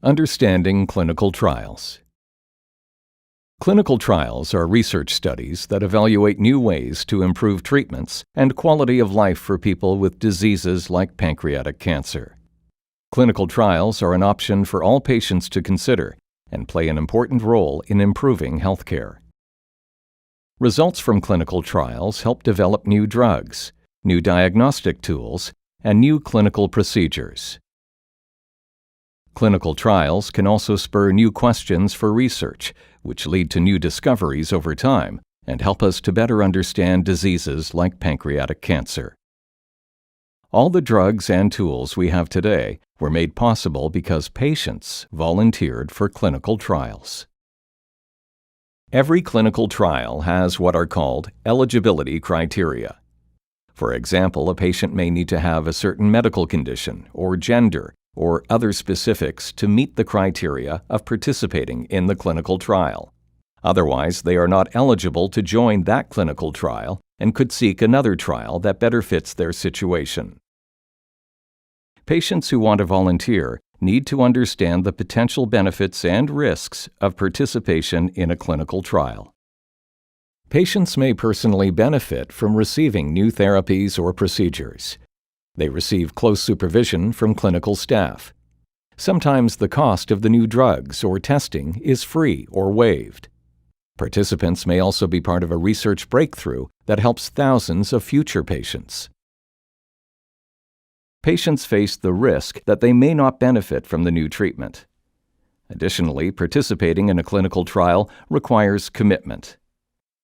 Understanding clinical trials. Clinical trials are research studies that evaluate new ways to improve treatments and quality of life for people with diseases like pancreatic cancer. Clinical trials are an option for all patients to consider and play an important role in improving healthcare. Results from clinical trials help develop new drugs, new diagnostic tools, and new clinical procedures. Clinical trials can also spur new questions for research, which lead to new discoveries over time and help us to better understand diseases like pancreatic cancer. All the drugs and tools we have today were made possible because patients volunteered for clinical trials. Every clinical trial has what are called eligibility criteria. For example, a patient may need to have a certain medical condition or gender or other specifics to meet the criteria of participating in the clinical trial. Otherwise, they are not eligible to join that clinical trial and could seek another trial that better fits their situation. Patients who want to volunteer need to understand the potential benefits and risks of participation in a clinical trial. Patients may personally benefit from receiving new therapies or procedures. They receive close supervision from clinical staff. Sometimes the cost of the new drugs or testing is free or waived. Participants may also be part of a research breakthrough that helps thousands of future patients. Patients face the risk that they may not benefit from the new treatment. Additionally, participating in a clinical trial requires commitment.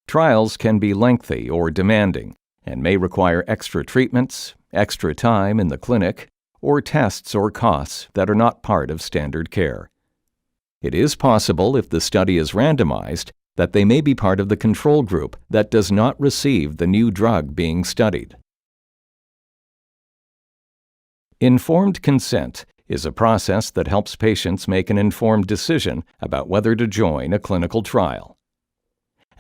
Trials can be lengthy or demanding and may require extra treatments, extra time in the clinic, or tests or costs that are not part of standard care. It is possible, if the study is randomized, that they may be part of the control group that does not receive the new drug being studied. Informed consent is a process that helps patients make an informed decision about whether to join a clinical trial.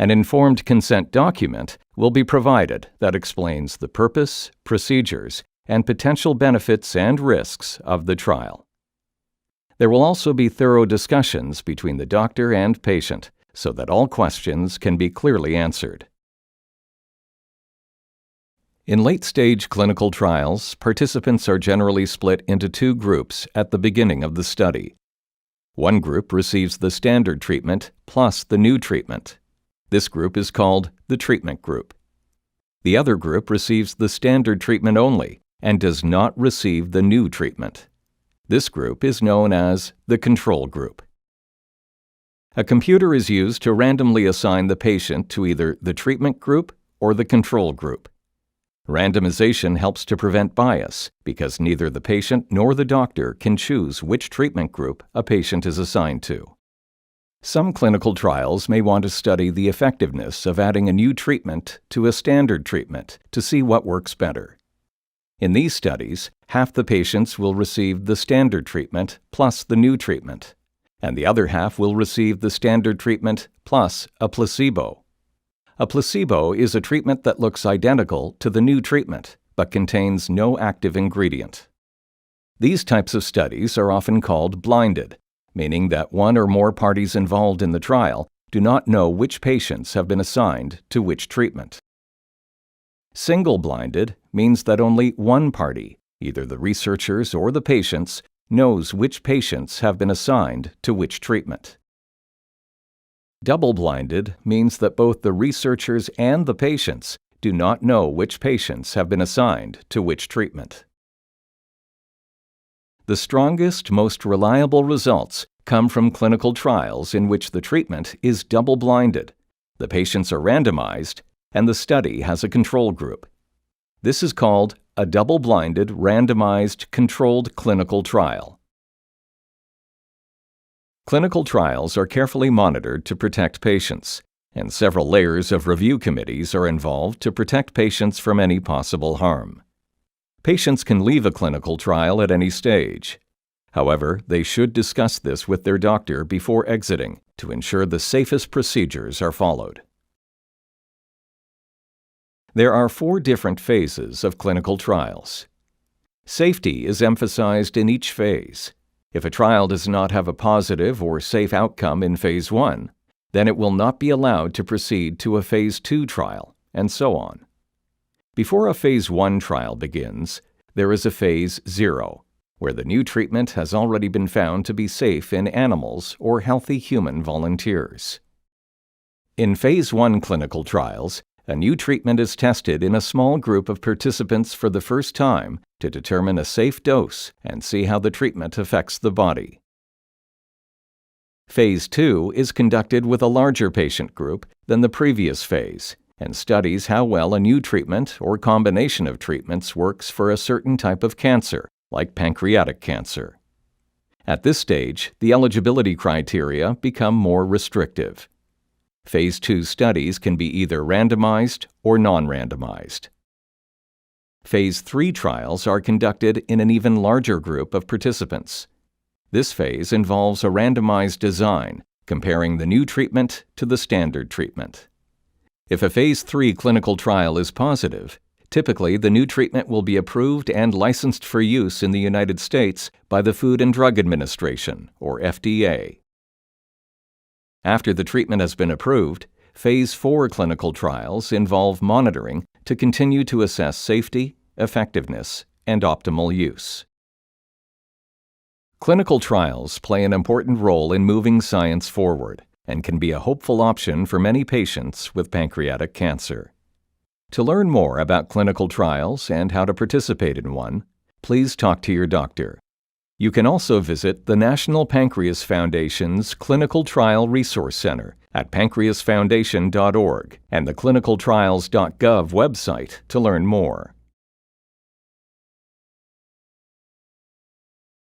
An informed consent document will be provided that explains the purpose, procedures, and potential benefits and risks of the trial. There will also be thorough discussions between the doctor and patient so that all questions can be clearly answered. In late-stage clinical trials, participants are generally split into two groups at the beginning of the study. One group receives the standard treatment plus the new treatment. This group is called the treatment group. The other group receives the standard treatment only and does not receive the new treatment. This group is known as the control group. A computer is used to randomly assign the patient to either the treatment group or the control group. Randomization helps to prevent bias because neither the patient nor the doctor can choose which treatment group a patient is assigned to. Some clinical trials may want to study the effectiveness of adding a new treatment to a standard treatment to see what works better. In these studies, half the patients will receive the standard treatment plus the new treatment, and the other half will receive the standard treatment plus a placebo. A placebo is a treatment that looks identical to the new treatment but contains no active ingredient. These types of studies are often called blinded, meaning that one or more parties involved in the trial do not know which patients have been assigned to which treatment. Single-blinded means that only one party, either the researchers or the patients, knows which patients have been assigned to which treatment. Double-blinded means that both the researchers and the patients do not know which patients have been assigned to which treatment. The strongest, most reliable results come from clinical trials in which the treatment is double-blinded, the patients are randomized, and the study has a control group. This is called a double-blinded, randomized, controlled clinical trial. Clinical trials are carefully monitored to protect patients, and several layers of review committees are involved to protect patients from any possible harm. Patients can leave a clinical trial at any stage. However, they should discuss this with their doctor before exiting to ensure the safest procedures are followed. There are 4 different phases of clinical trials. Safety is emphasized in each phase. If a trial does not have a positive or safe outcome in Phase 1, then it will not be allowed to proceed to a Phase 2 trial, and so on. Before a Phase 1 trial begins, there is a Phase 0, where the new treatment has already been found to be safe in animals or healthy human volunteers. In Phase 1 clinical trials, a new treatment is tested in a small group of participants for the first time to determine a safe dose and see how the treatment affects the body. Phase 2 is conducted with a larger patient group than the previous phase and studies how well a new treatment or combination of treatments works for a certain type of cancer, like pancreatic cancer. At this stage, the eligibility criteria become more restrictive. Phase 2 studies can be either randomized or non-randomized. Phase 3 trials are conducted in an even larger group of participants. This phase involves a randomized design, comparing the new treatment to the standard treatment. If a Phase 3 clinical trial is positive, typically the new treatment will be approved and licensed for use in the United States by the Food and Drug Administration, or FDA. After the treatment has been approved, Phase 4 clinical trials involve monitoring to continue to assess safety, effectiveness, and optimal use. Clinical trials play an important role in moving science forward and can be a hopeful option for many patients with pancreatic cancer. To learn more about clinical trials and how to participate in one, please talk to your doctor. You can also visit the National Pancreas Foundation's Clinical Trial Resource Center at pancreasfoundation.org and the clinicaltrials.gov website to learn more.